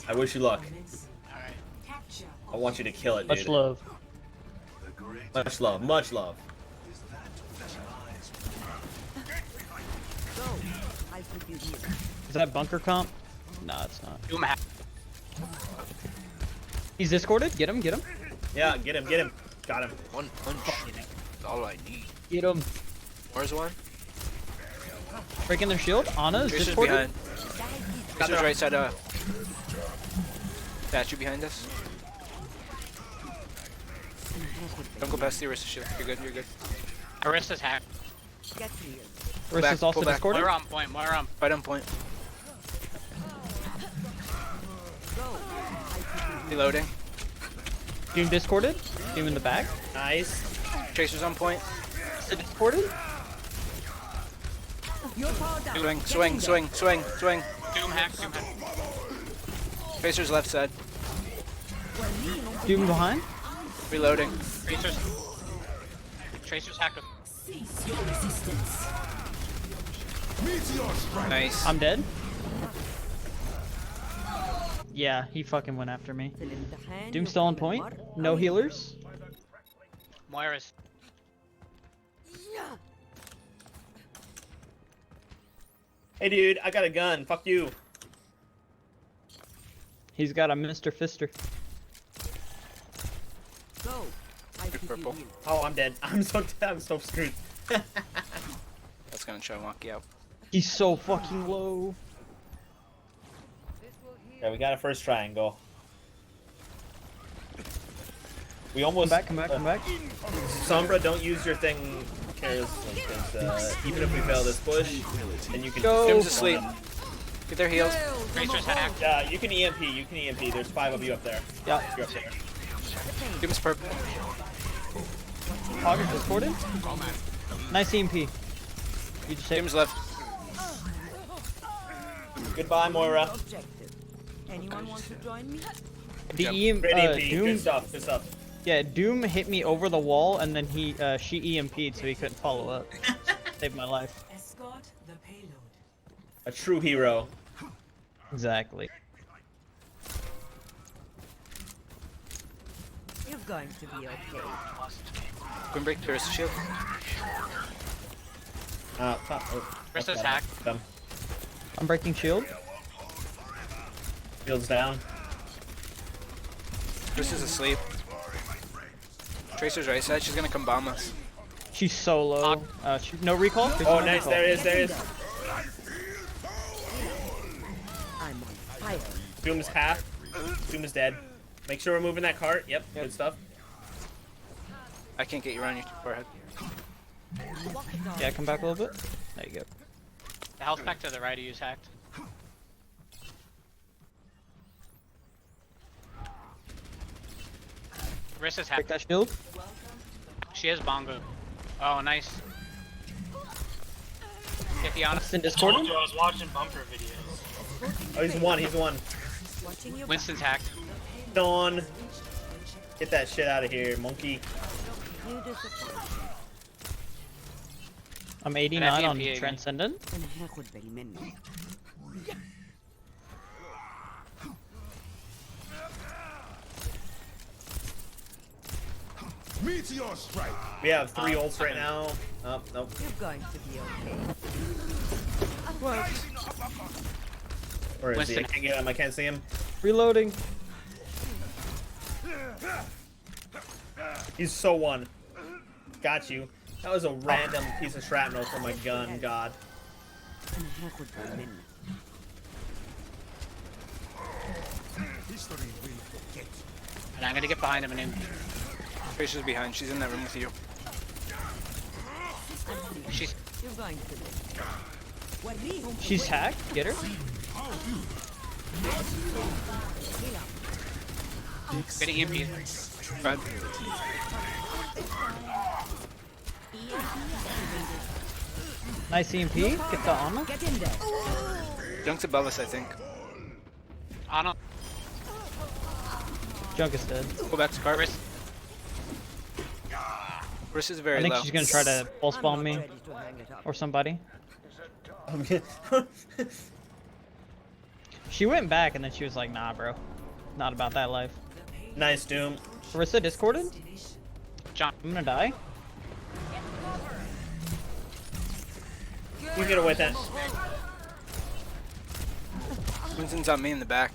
I wish you luck. Alright. I want you to kill it, dude. Much love. Much love. Much love. Is that bunker comp? Nah, it's not. Doom hack. He's discorded. Get him. Get him. Yeah, get him. Get him. Got him. One punch. That's all I need. Get him. Where's one? Breaking their shield. Ana is Tracer's discorded. behind. Tracer's right side. Statue behind us. Don't go past the Arista shield. You're good. You're good. Arista's hacked. Riss back, is also pull back. discorded. Moira on point. Moira on. Right on point. Reloading. Doom discorded. Doom in the back. Nice. Tracer's on point. Is discorded. Swing, swing, swing, swing, swing. Doom hack. Doom hack. Tracer's left side. Doom behind. Reloading. Tracer's hacked. Nice. I'm dead. Yeah, he fucking went after me. Doom still on point. No healers. Moira's. Hey, dude, I got a gun. Fuck you. He's got a Mr. Fister. Purple. Oh, I'm dead. I'm so screwed. That's gonna try and walk you out. He's so fucking low. Yeah, we got a first triangle. We almost Come back. Sombra, don't use your thing carelessly, because even if we fail this push, then you can Go. Doom's asleep. Get their heals. Tracer's hacked. Yeah, you can EMP. You can EMP. There's 5 of you up there. Yeah. You're up there. Doom's purple. Hog is discorded. Nice EMP. You just hit. Doom's left. Goodbye, Moira. Anyone want to join me? The Great EMP. Doom. Good stuff. Good stuff. Yeah, Doom hit me over the wall, and then she EMP'd, so he couldn't follow up. Saved my life. Escort the payload. A true hero. Exactly. You're going to be okay. Queen break the Arista shield. Top. Arista's hacked. Them. I'm breaking shield. Shields down. Arista's asleep. Tracer's right side. She's gonna come bomb us. She's so low. No recall? There's Oh, no nice. recall. There it is. There it is. I'm on fire. Doom's half. Doom is dead. Make sure we're moving that cart. Yep. Good stuff. I can't get you around your forehead. Yeah, come back a little bit. There you go. The health pack to the right of you's hacked. Arista's Break hacked. that shield. She has bongo. Oh, nice. Get the honest. In discorded. I was watching bumper videos. Oh, he's one. He's one. Watching your Winston's hacked. Dawn. Get that shit out of here, monkey. back. You disappoint. I'm 89 on EMP again. Transcendent. أنا هاخد بالي منك. Meteor strike. We have 3 ults right now. Oh, nope. You're going to be okay. Where is he? I Winston. can't get him. I can't see him. Reloading. He's so one. Got you. That was a random piece of shrapnel from my gun. God. أنا هاخد بالي منك. History will forget. And I'm gonna get behind him and in. Tracer's behind. She's in that room with you. She's You're going to live. وريهم She's hacked. Get her. getting EMP. Right. Nice EMP. Get the armor. Get in there. Junk's above us, I think. Ana. Junk is dead. Go back to cart. Arista. Arista is very I think low. she's gonna try to pulse I'm bomb not me ready to hang it up. or somebody. She went back and then she was like, nah, bro. Not about that life. Nice, Doom. Orisa discorded? John. I'm gonna die. You get away with that. Winston's on me in the back.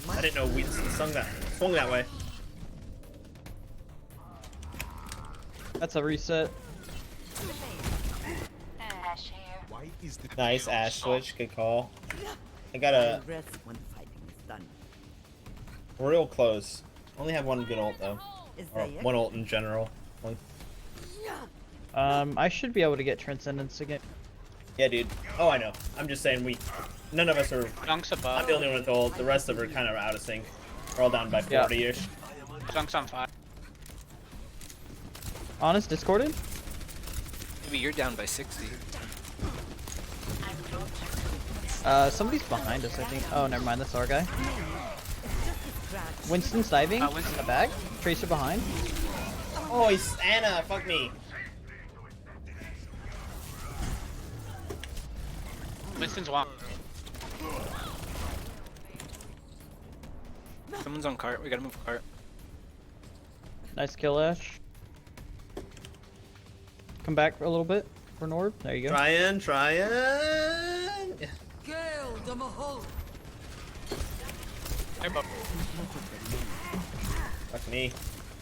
I didn't know Winston swung that way. That's a reset. Why is the Nice Ash switch. Good call. I got a Rest when fighting is done. real close. Only have one good ult though. Is Or that it? one ult in general. I should be able to get Transcendence again. Yeah, dude. Oh, I know. I'm just saying none of us are. Junk's I'm above. the only one with ult. The rest of them are kind of out of sync. We're all down by Yeah. 40-ish. Junk's on 5. Honest discorded? Maybe you're down by 60. Somebody's behind us, I think. Oh, never mind. That's our guy. Winston's diving. Winston. In the back. Tracer behind. Oh, he's Anna. Fuck me. Winston's 1. Someone's on cart. We gotta move cart. Nice kill, Ash. Come back for a little bit for Norb. There you go. Trying. They're above. Fuck me.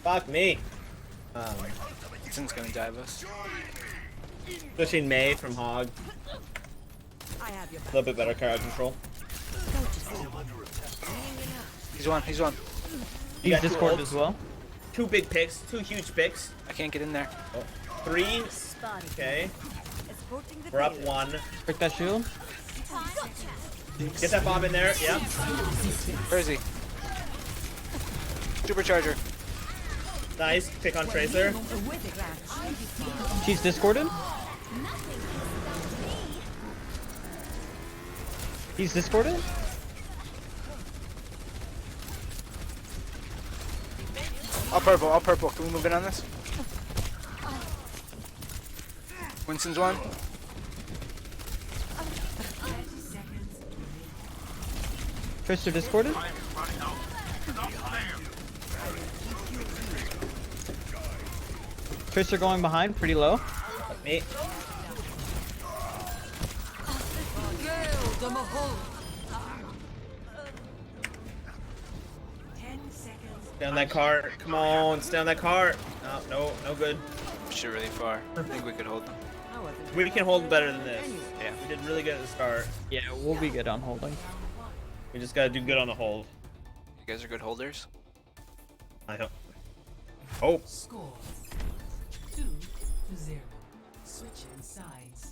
Fuck me. Winston's gonna dive us. Switching May from Hog. I have your A back. little bit better crowd control. He's one. He's one. You He's got two discorded ults. as well. 2 big picks. 2 huge picks. I can't get in there. 3. Okay. Escorting the We're up payload. 1. Break that shield. Get that bomb in there. Yep. Where is he? Supercharger. Nice. Pick on Tracer. She's discorded. He's discorded. All purple. All purple. Can we move in on this? Winston's one. Tracer discorded. Tracer going behind, pretty low. Fuck me. Stay on that cart. Come on. Stay on that cart. No good. Shit, really far. I think we could hold them. I wasn't We can hold better than this. Yeah. We did really good at the start. Yeah, we'll be good on holding. We just gotta do good on the hold. You guys are good holders. I hope. Hope. Score 2-0. Switching sides.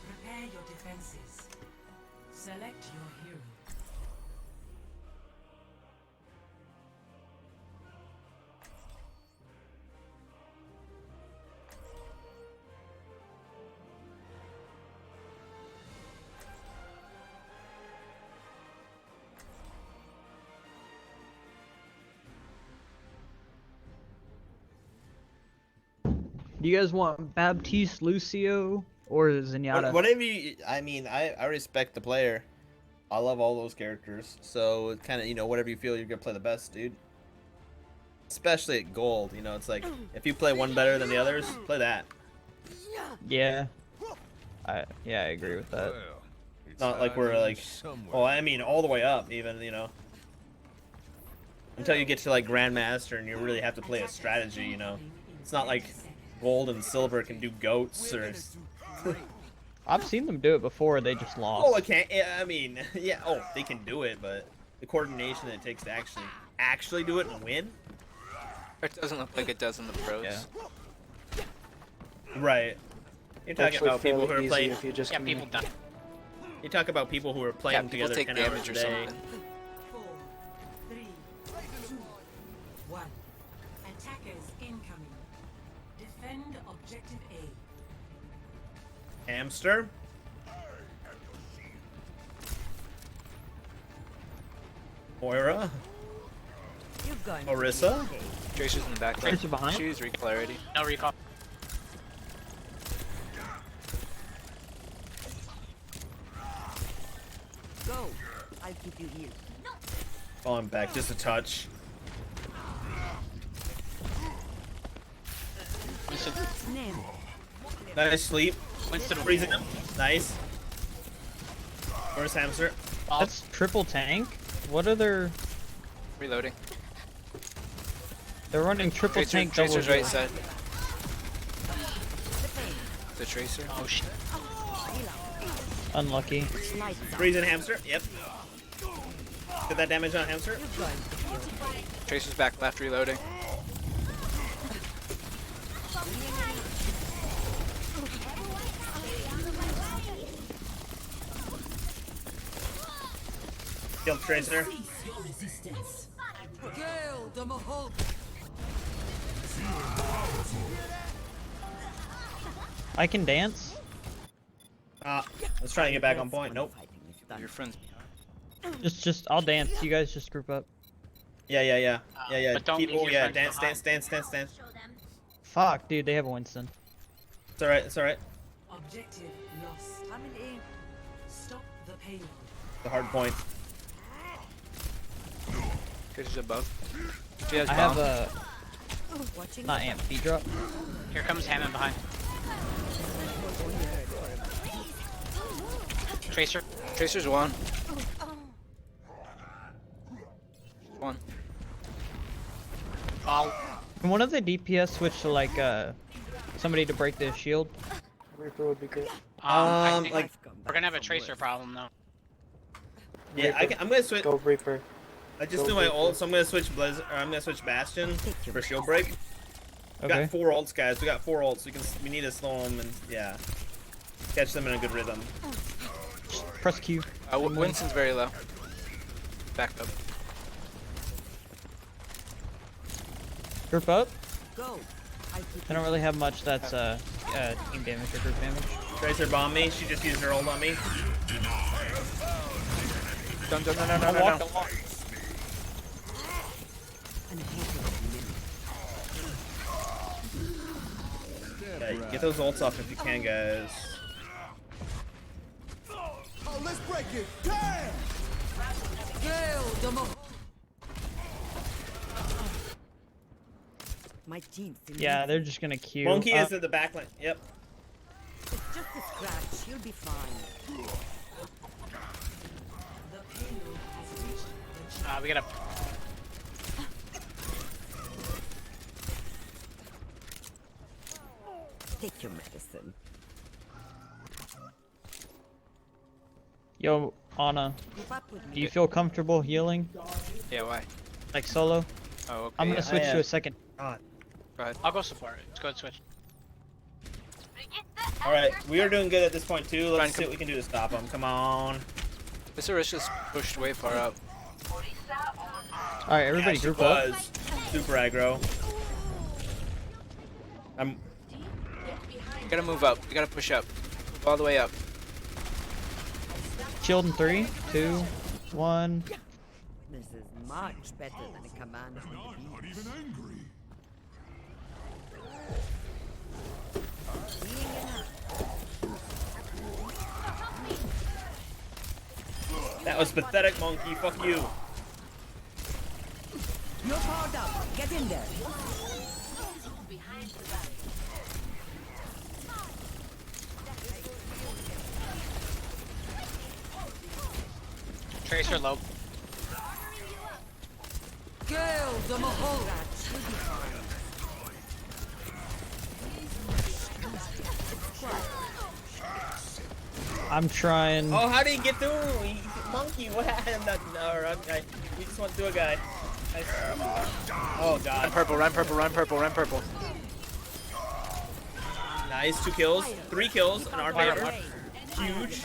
Prepare your defenses. Select your hero. Do you guys want Baptiste, Lucio, or Zenyatta? Whatever you, I mean, I respect the player. I love all those characters. So it kind of, whatever you feel you're gonna play the best, dude. Especially at gold, it's like if you play one better than the others, play that. Yeah. I agree with that. It's not like we're like, well, I mean, all the way up, even, until you get to like Grandmaster and you really have to play a strategy, It's not like gold and silver can do goats or. I've seen them do it before. They just lost. Oh, okay. Yeah, I mean, yeah. Oh, they can do it, but the coordination that it takes to actually do it and win. It doesn't look like it does in the pros. Yeah. Right. You're talking about people who are playing. Yeah, people die. You talk about people who are playing Yeah, people together take 10 hours damage a or day. something. 4, 3, 2, 1. Attackers incoming. Defend objective A. Hamster. Moira. You're going Orisa. Tracer's in the back. Tracer behind? She's recall already. No recall. keep you healed. Falling back just a touch. Winston, Name. Nice sleep. Winston, Freezing him. Nice. Where's Hamster? That's triple tank. What are their? Reloading. They're running triple tank double. Tracer's right heal. side. The Tracer. Oh shit. Unlucky. Lights out. Freezing Hamster. Yep. Get that damage on Hamster. Tracer's back left reloading. Killed Tracer. Cease your resistance. Gale the Mahol. I can dance. Let's try to get back on point. Nope. Fighting is done. Your friend's behind. Just I'll dance. You guys just group up. Yeah. But don't Keep, leave oh your yeah, friends dance. behind. Fuck, dude, they have a Winston. It's alright. It's alright. Objective lost. Coming in. Stop the payload. The hard point. Tracer's above. She has I bomb. have a Watching. not amp feed drop. Here comes Hammond behind. Tracer. Tracer's one. One. Oh, Can one of the DPS switch to like somebody to break the shield? Reaper would be good. I think like- we're gonna have a Tracer problem though. Yeah, I'm gonna switch. Go Reaper. I just Go threw my Reaper. ult, so I'm gonna switch Blizzard. Or I'm gonna switch Bastion for shield break. We Okay. got 4 ults, guys. We got 4 ults. We need to slow them and yeah, catch them in a good rhythm. Press Q. Winston's very low. Back up. Group up. Go. I keep I don't really have much that's team damage or group damage. Tracer bombed me. She just used her ult on me. No. I walked along. an ahead. Yeah, get those ults off if you can, guys. Gale the Mahol. My team's in Yeah, they're just gonna queue. Monkey is at the back line. Yep. It's just a scratch. You'll be fine. The payload has reached the We gotta. Take your medicine. Yo, Anna, Group up with do me. you feel comfortable healing Yeah, why? like solo? Oh, okay. I'm gonna yeah. switch I, to a second. God. Go ahead. I'll go support. Let's go and switch. All right, we are doing good at this point too. Let's Ryan, see come- what we can do to stop them. Come on. This Orisha's pushed way far up. All right, everybody Yeah, she group up. was super aggro. I'm. You gotta move up. You gotta push up. Move all the way up. Shield in 3, 2, 1. This is much better than a command from the beach. Healing enough. That was pathetic, Monkey. Fuck you. You're powered up. Get in there. Tracer low. Gale the Mahol. You'll be fine. I'm trying. Oh, how did he get through? Monkey, what happened? No, we just went through a guy. Nice. Oh Run god. purple, run purple, run purple, run purple. Nice. 2 kills. 3 kills in our favor. Huge.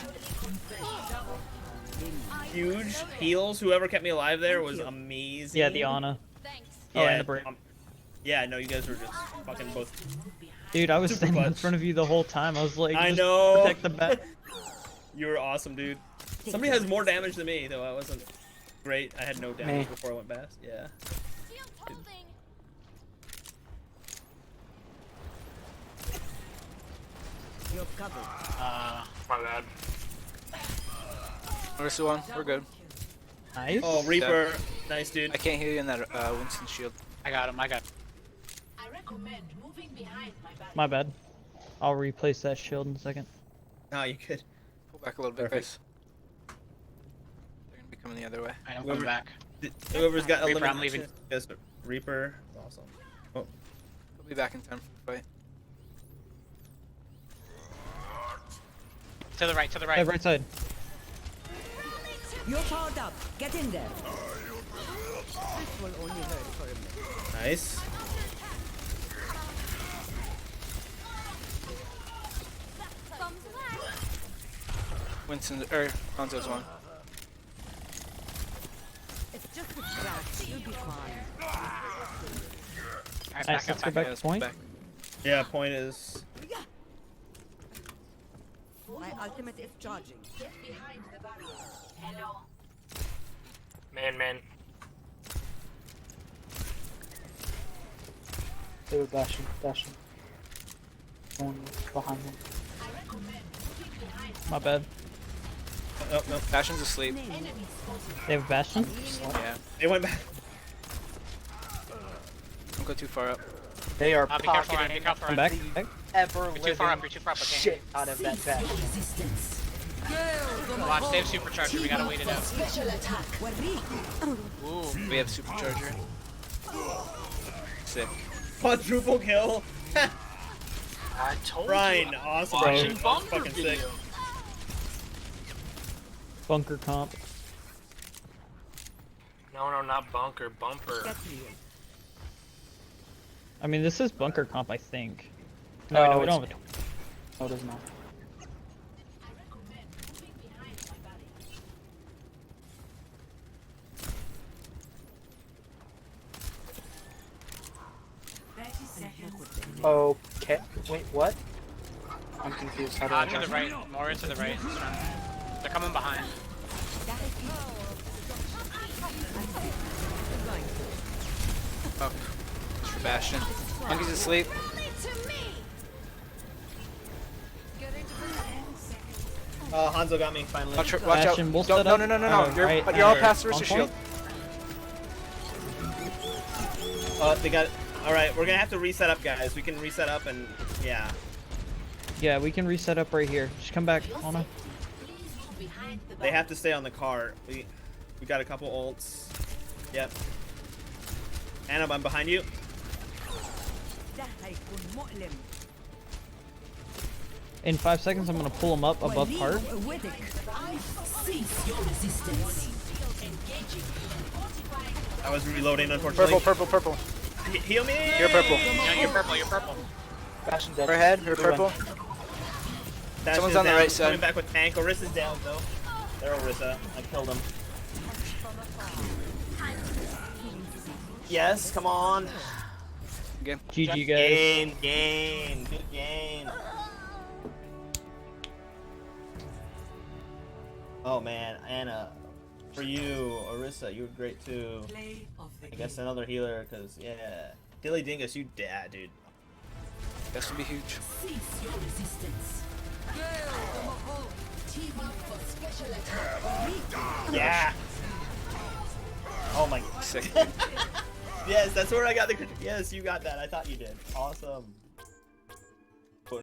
Huge heals. Whoever kept me alive there was amazing. Yeah, the Ana. Yeah, Oh, and the Brave. yeah, no, you guys were just fucking both. Dude, I was Super standing in clutch. front of you the whole time. I was like, I just know. protect the back. You were awesome, dude. Somebody has more damage than me, though. I wasn't great. I had no damage Me. before I went past. Yeah. You're covered. My bad. Orisa one. We're good. Nice. Oh, Reaper. Nice, dude. I can't heal you in that Winston shield. I got him. I got him. I recommend moving behind my back. My bad. I'll replace that shield in a second. Oh, you could. Pull back a little bit, Perfect. guys. They're gonna be coming the other way. I am coming back. Whoever's got Reaper, I'm elimination. leaving. Yes, Reaper. Awesome. We'll be back in time for the fight. To the right. To the Hey, right. right side. You're powered up. Get in there. This will only hurt for a minute. Nice. Winston or Hanzo's one. It's just a scratch. You'll be fine. Alright, Nice, back let's up. go back Yeah, to point. back. Yeah, point is. My ultimate is charging. Get behind the barrier. Hello. Man. They were dashing. One behind them. I recommend moving behind. My bad. Oh, no. Bastion's asleep. Enemy spotted. They have a bastion. Yeah. They went back. Don't go too far up. They are Be careful, Ryan. pocketing Be careful, I'm Ryan. back. ever You're too far up. living You're too far up. I can't shit out of that bastion. Resistance. Watch. They have supercharger. We gotta wait it out. Special attack. Ooh. We have supercharger. Sick. Quadruple kill. I told Ryan, you. awesome. Watching Bro. That was bumper fucking sick. video. Bunker comp. No, not bunker. Bumper. Get real. I mean, this is bunker comp, I think. No, No, we don't have it's- a. No, it is not. I recommend moving behind my barrier. Okay. Wait, what? I'm confused. How do I To the right. More to the right. They're coming behind. Up. Just for Bastion. Monkey's asleep. Hanzo got me finally. Watch out. Bastion, we'll Don't, set no, up, no. You're right, all past the on Rooster shield. They got. All right, we're gonna have to reset up, guys. We can reset up and yeah. Yeah, we can reset up right here. Just come back, Anna. Please move behind the They have to stay on the car. We got a couple ults. Yep. Anna, I'm behind you. In 5 seconds, I'm gonna pull them up above cart. Cease your resistance. Engaging. Fortifying. I was reloading, unfortunately. Purple. Heal me. You're purple. Yeah, you're purple. You're purple. Bastion dead. Her head, her Blue purple. Dash Someone's is on the down. right side. Coming back with tank. Orissa's down though. There, Orissa. I killed him. Yes, come on. Game. GG, guys. Game. Good game. Oh man, Anna. For you, Orissa, you were great too. Play of the I guess another healer, cause yeah. Dilly Dingus, you dad, dude. That's gonna be huge. Cease your resistance. Team up for special attack. Yeah. Oh my. Sick. Yes, that's where I got the. Yes, you got that. I thought you did. Awesome.